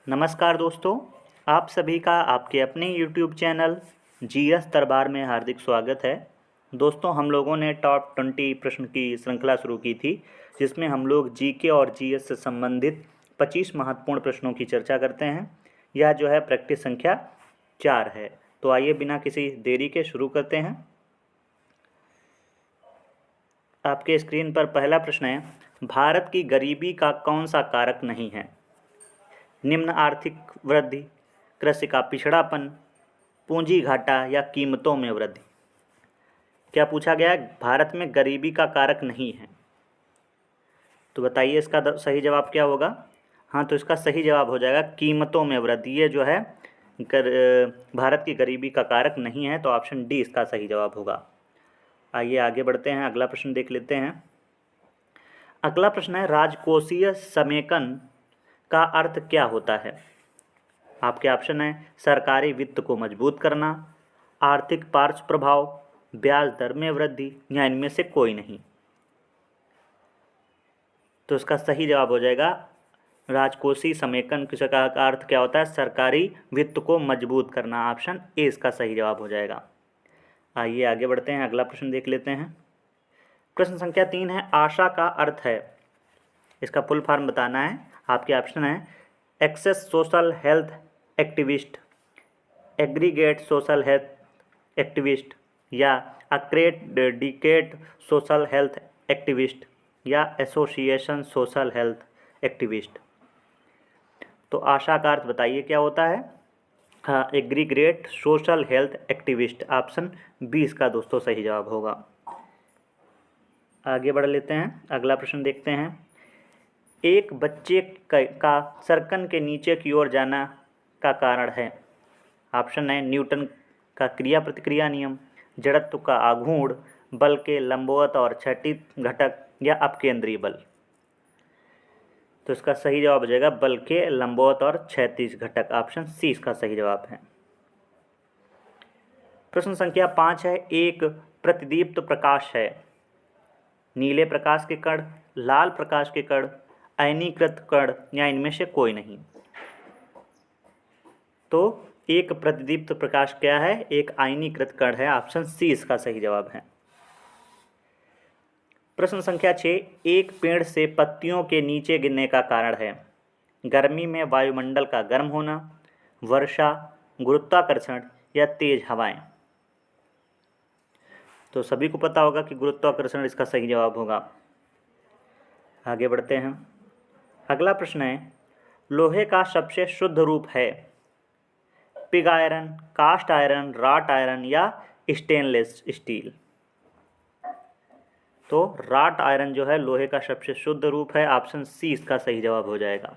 नमस्कार दोस्तों, आप सभी का आपके अपने YouTube चैनल जीएस दरबार में हार्दिक स्वागत है। दोस्तों, हम लोगों ने टॉप 20 प्रश्न की श्रृंखला शुरू की थी, जिसमें हम लोग जीके और जीएस से संबंधित 25 महत्वपूर्ण प्रश्नों की चर्चा करते हैं। यह जो है प्रैक्टिस संख्या 4 है। तो आइए बिना किसी देरी के शुरू करते हैं। आपके स्क्रीन पर पहला प्रश्न है, भारत की गरीबी का कौन सा कारक नहीं है? निम्न आर्थिक वृद्धि, कृषि का पिछड़ापन, पूंजी घाटा या कीमतों में वृद्धि। क्या पूछा गया है? भारत में गरीबी का कारक नहीं है। तो बताइए इसका सही जवाब क्या होगा? हाँ, तो इसका सही जवाब हो जाएगा कीमतों में वृद्धि। ये जो है भारत की गरीबी का कारक नहीं है, तो ऑप्शन डी इसका सही जवाब होगा। आइए आगे बढ़ते हैं, अगला प्रश्न देख लेते हैं। अगला प्रश्न है, राजकोषीय समेकन का अर्थ क्या होता है? आपके ऑप्शन है सरकारी वित्त को मजबूत करना, आर्थिक पार्श्व प्रभाव, ब्याज दर में वृद्धि या इनमें से कोई नहीं। तो इसका सही जवाब हो जाएगा राजकोषीय समेकन का अर्थ क्या होता है? सरकारी वित्त को मजबूत करना। ऑप्शन ए इसका सही जवाब हो जाएगा। आइए आगे बढ़ते हैं, अगला प्रश्न देख लेते हैं। प्रश्न संख्या 3 है, आशा का अर्थ है। इसका फुल फॉर्म बताना है। आपके ऑप्शन है access social health activist, aggregate social health activist या अक्रेडिटेड सोशल हेल्थ एक्टिविस्ट या एसोसिएशन सोशल हेल्थ एक्टिविस्ट। तो आशा का अर्थ बताइए क्या होता है? हाँ, aggregate social health activist. Option B इसका दोस्तों सही जवाब होगा। आगे बढ़ लेते हैं, अगला प्रश्न देखते हैं। एक बच्चे का सर्कन के नीचे की ओर जाना का कारण है। ऑप्शन है न्यूटन का क्रिया प्रतिक्रिया नियम, जड़त्व का आघूर्ण, बल के लंबवत और क्षैतिज घटक या अपकेंद्रीय बल। तो इसका सही जवाब हो जाएगा बल के लंबवत और क्षैतिज घटक। ऑप्शन सी इसका सही जवाब है। प्रश्न संख्या 5 है, एक प्रतिदीप्त प्रकाश है। नीले प्रकाश के कण, लाल प्रकाश के कण, आयनीकृत कण या इनमें से कोई नहीं। तो एक प्रतिदीप्त प्रकाश क्या है? एक आयनीकृत कण है। ऑप्शन सी इसका सही जवाब है। प्रश्न संख्या 6, एक पेड़ से पत्तियों के नीचे गिरने का कारण है। गर्मी में वायुमंडल का गर्म होना, वर्षा, गुरुत्वाकर्षण या तेज हवाएं। तो सभी को पता होगा कि गुरुत्वाकर्षण इसका सही जवाब होगा। आगे बढ़ते हैं, अगला प्रश्न है, लोहे का सबसे शुद्ध रूप है। Pig iron, cast iron, wrought iron या स्टेनलेस स्टील। तो राट आयरन जो है लोहे का सबसे शुद्ध रूप है। ऑप्शन सी इसका सही जवाब हो जाएगा।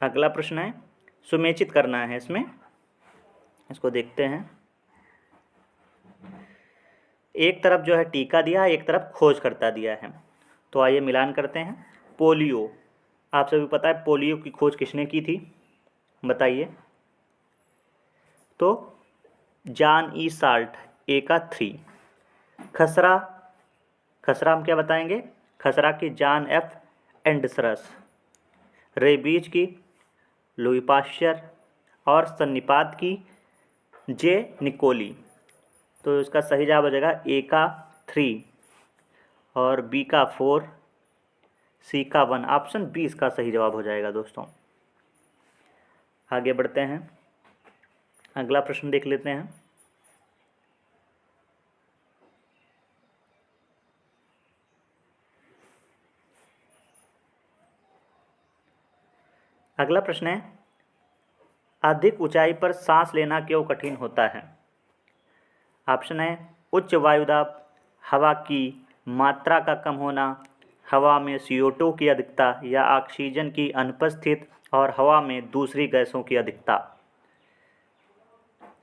अगला प्रश्न है, सुमेचित करना है इसमें, इसको देखते हैं। एक तरफ जो है टीका दिया है, एक तरफ खोजकर्ता दिया है। तो आइए मिलान करते हैं। पोलियो, आप सभी पता है पोलियो की खोज किसने की थी? बताइए। तो जॉन ई साल्ट, ए का 3। खसरा, खसरा हम क्या बताएंगे? खसरा की जॉन एफ एंडरस। रेबीज की लुई पाश्चर और सन्निपात की जे निकोली। तो इसका सही जवाब हो जाएगा ए का 3 और बी का 4, सी का 1। ऑप्शन बी इसका सही जवाब हो जाएगा दोस्तों। आगे बढ़ते हैं, अगला प्रश्न देख लेते हैं। अगला प्रश्न है, अधिक ऊंचाई पर सांस लेना क्यों कठिन होता है? ऑप्शन है उच्च वायुदाब, हवा की मात्रा का कम होना, हवा में CO2 की अधिकता या ऑक्सीजन की अनुपस्थिति और हवा में दूसरी गैसों की अधिकता।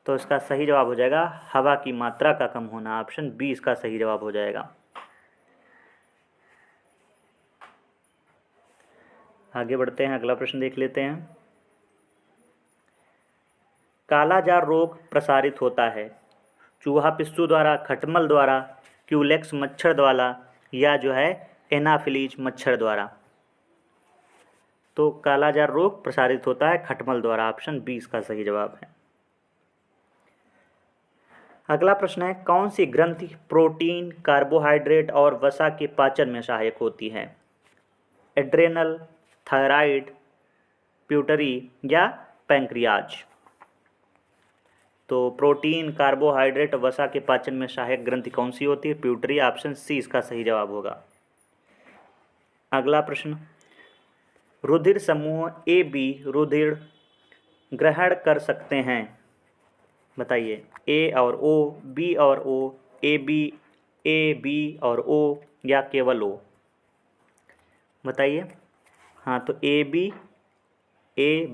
तो इसका सही जवाब हो जाएगा हवा की मात्रा का कम होना। ऑप्शन बी इसका सही जवाब हो जाएगा। आगे बढ़ते हैं, अगला प्रश्न देख लेते हैं। कालाजार रोग प्रसारित होता है चूहा पिस्सू द्वारा, खटमल द्वारा, क्यूलेक्स मच्छर द्वारा या जो है एनाफिलीज मच्छर द्वारा। तो कालाजार रोग प्रसारित होता है खटमल द्वारा। ऑप्शन 20 का सही जवाब है। अगला प्रश्न है, कौन सी ग्रंथि प्रोटीन, कार्बोहाइड्रेट और वसा के पाचन में सहायक होती है? एड्रेनल, थायराइड, प्यूटरी या पैंक्रियाज? तो प्रोटीन, कार्बोहाइड्रेट, वसा के पाचन में सहायक ग्रंथि कौन सी होती है? प्यूटरी। ऑप्शन सी इसका सही जवाब होगा। अगला प्रश्न, रुधिर समूह ए बी रुधिर ग्रहण कर सकते हैं? बताइए, ए और ओ, बी और ओ, ए बी और ओ या केवल ओ? बताइए। हाँ, तो ए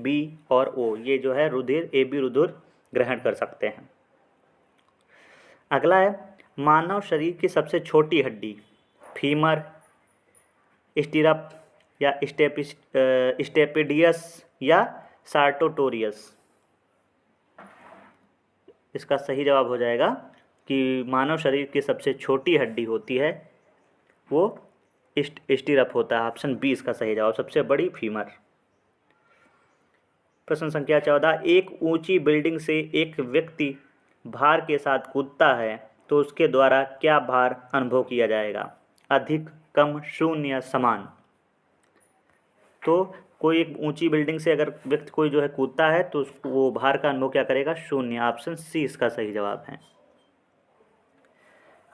बी और ओ, ये जो है रुधिर, ए बी रुधिर ग्रहण कर सकते हैं। अगला है, मानव शरीर की सबसे छोटी हड्डी फीमर, स्टिरप या स्टेपिडियस या सार्टोटोरियस? इसका सही जवाब हो जाएगा कि मानव शरीर की सबसे छोटी हड्डी होती है वो स्टिरप होता है। ऑप्शन 20 का सही जवाब, सबसे बड़ी फीमर। प्रश्न संख्या 14, एक ऊंची बिल्डिंग से एक व्यक्ति भार के साथ कूदता है तो उसके द्वारा क्या भार अनुभव किया जाएगा? अधिक, कम, शून्य या समान? तो कोई एक ऊंची बिल्डिंग से अगर व्यक्ति कोई जो है कूदता है तो उसको वो भार का अनुभव क्या करेगा? शून्य। ऑप्शन सी इसका सही जवाब है।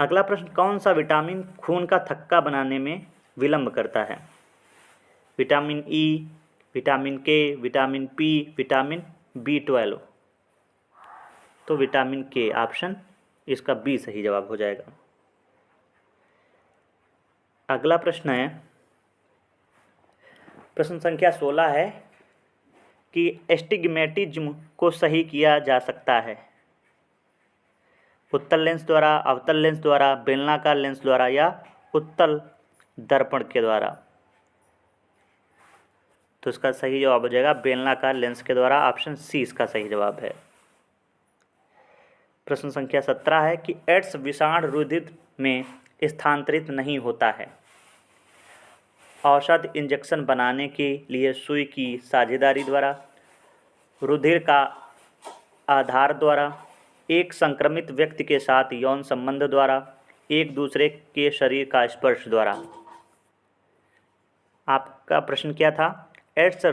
अगला प्रश्न, कौन सा विटामिन खून का थक्का बनाने में विलंब करता है? विटामिन ई, विटामिन के, विटामिन पी, विटामिन B12? तो विटामिन के। ऑप्शन इसका बी सही जवाब हो जाएगा। अगला प्रश्न है, प्रश्न संख्या 16 है कि एस्टिग्मेटिज्म को सही किया जा सकता है उत्तल लेंस द्वारा, अवतल लेंस द्वारा, बेलनाकार लेंस द्वारा या उत्तल दर्पण के द्वारा? तो इसका सही जवाब हो जाएगा बेलनाकार लेंस के द्वारा। ऑप्शन सी इसका सही जवाब है। प्रश्न संख्या 17 है कि एड्स विषाणु रुधिर में स्थानांतरित नहीं होता है। औषध इंजेक्शन बनाने के लिए सुई की साझेदारी द्वारा, रुधिर का आधार द्वारा, एक संक्रमित व्यक्ति के साथ यौन संबंध द्वारा, एक दूसरे के शरीर का स्पर्श द्वारा? आपका प्रश्न क्या था? एड्स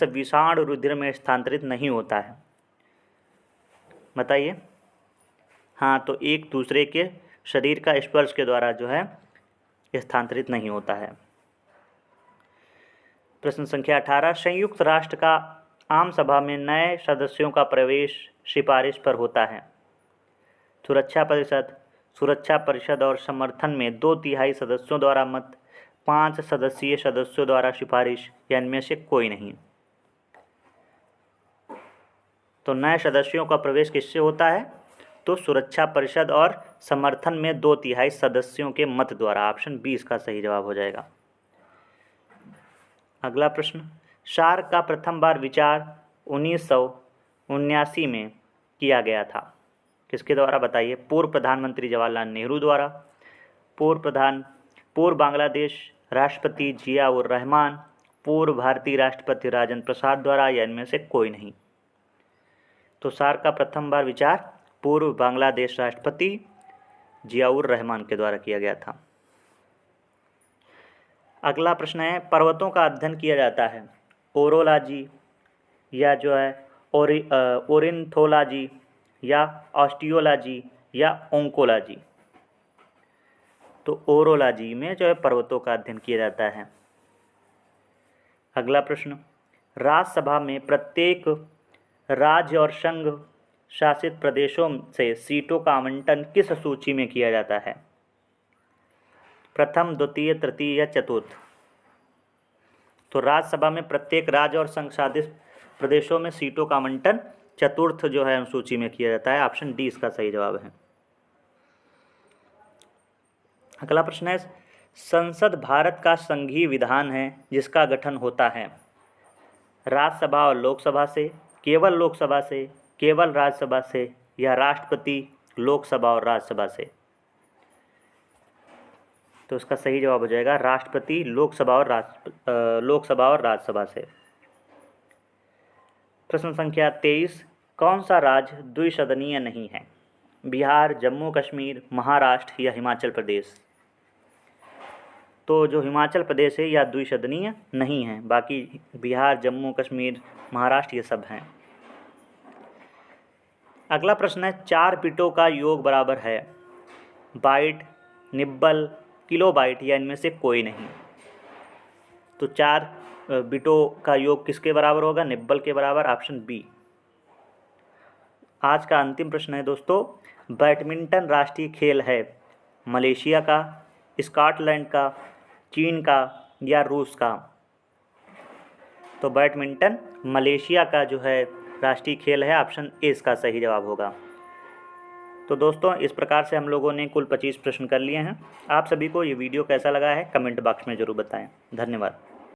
विषाणु रुधिर में स्थानांतरित नहीं होता है। बताइए। हाँ, तो एक दूसरे के शरीर का स्पर्श के द्वारा जो है स्थानांतरित नहीं होता है। प्रश्न संख्या 18, संयुक्त राष्ट्र का आम सभा में नए सदस्यों का प्रवेश सिफारिश पर होता है। सुरक्षा परिषद और समर्थन में 2/3 सदस्यों द्वारा मत, 5 सदस्यीय सदस्यों द्वारा सिफारिश या इनमें से कोई नहीं। तो नए सदस्यों का प्रवेश किससे होता है? तो सुरक्षा परिषद और समर्थन में 2/3 सदस्यों के मत द्वारा। ऑप्शन 20 का सही जवाब हो जाएगा। अगला प्रश्न, सार्क का प्रथम बार विचार 1979 में किया गया था। किसके द्वारा? बताइए। पूर्व प्रधानमंत्री जवाहरलाल नेहरू द्वारा, पूर्व बांग्लादेश राष्ट्रपति जिया उर रहमान, पूर्व भारतीय राष्ट्रपति राजेंद्र प्रसाद द्वारा या इनमें से कोई नहीं। तो सार्क का प्रथम बार विचार पूर्व बांग्लादेश राष्ट्रपति जिया उर रहमान के द्वारा किया गया था। अगला प्रश्न है, पर्वतों का अध्ययन किया जाता है ओरोलॉजी या जो है ओरिनथोलॉजी या ऑस्टियोलॉजी या ओंकोलॉजी? तो ओरोलॉजी में जो है पर्वतों का अध्ययन किया जाता है। अगला प्रश्न, राज्यसभा में प्रत्येक राज्य और संघ शासित प्रदेशों से सीटों का आवंटन किस सूची में किया जाता है? प्रथम, द्वितीय, तृतीय या चतुर्थ? तो राज्यसभा में प्रत्येक राज्य और संघ शासित प्रदेशों में सीटों का आवंटन चतुर्थ जो है सूची में किया जाता है। ऑप्शन डी इसका सही जवाब है। अगला प्रश्न है, संसद भारत का संघीय विधान है जिसका गठन होता है राज्यसभा और लोकसभा से, केवल लोकसभा से, केवल राज्यसभा से या राष्ट्रपति, लोकसभा और राज्यसभा से? तो इसका सही जवाब हो जाएगा राष्ट्रपति, लोकसभा और राज्यसभा से। प्रश्न संख्या 23, कौन सा राज्य द्विसदनीय नहीं है? बिहार, जम्मू कश्मीर, महाराष्ट्र या हिमाचल प्रदेश? तो जो हिमाचल प्रदेश है यह द्विसदनीय नहीं है, बाकी बिहार, जम्मू कश्मीर, महाराष्ट्र ये सब हैं। अगला प्रश्न है, 4 बिटों का योग बराबर है बाइट, निब्बल, किलोबाइट या इनमें से कोई नहीं? तो 4 बिटों का योग किसके बराबर होगा? निब्बल के बराबर, ऑप्शन बी। आज का अंतिम प्रश्न है दोस्तों, बैडमिंटन राष्ट्रीय खेल है मलेशिया का, स्कॉटलैंड का, चीन का या रूस का? तो बैडमिंटन मलेशिया का जो है राष्ट्रीय खेल है, ऑप्शन ए इसका सही जवाब होगा। तो दोस्तों इस प्रकार से हम लोगों ने कुल 25 प्रश्न कर लिए हैं। आप सभी को ये वीडियो कैसा लगा है कमेंट बॉक्स में ज़रूर बताएं। धन्यवाद।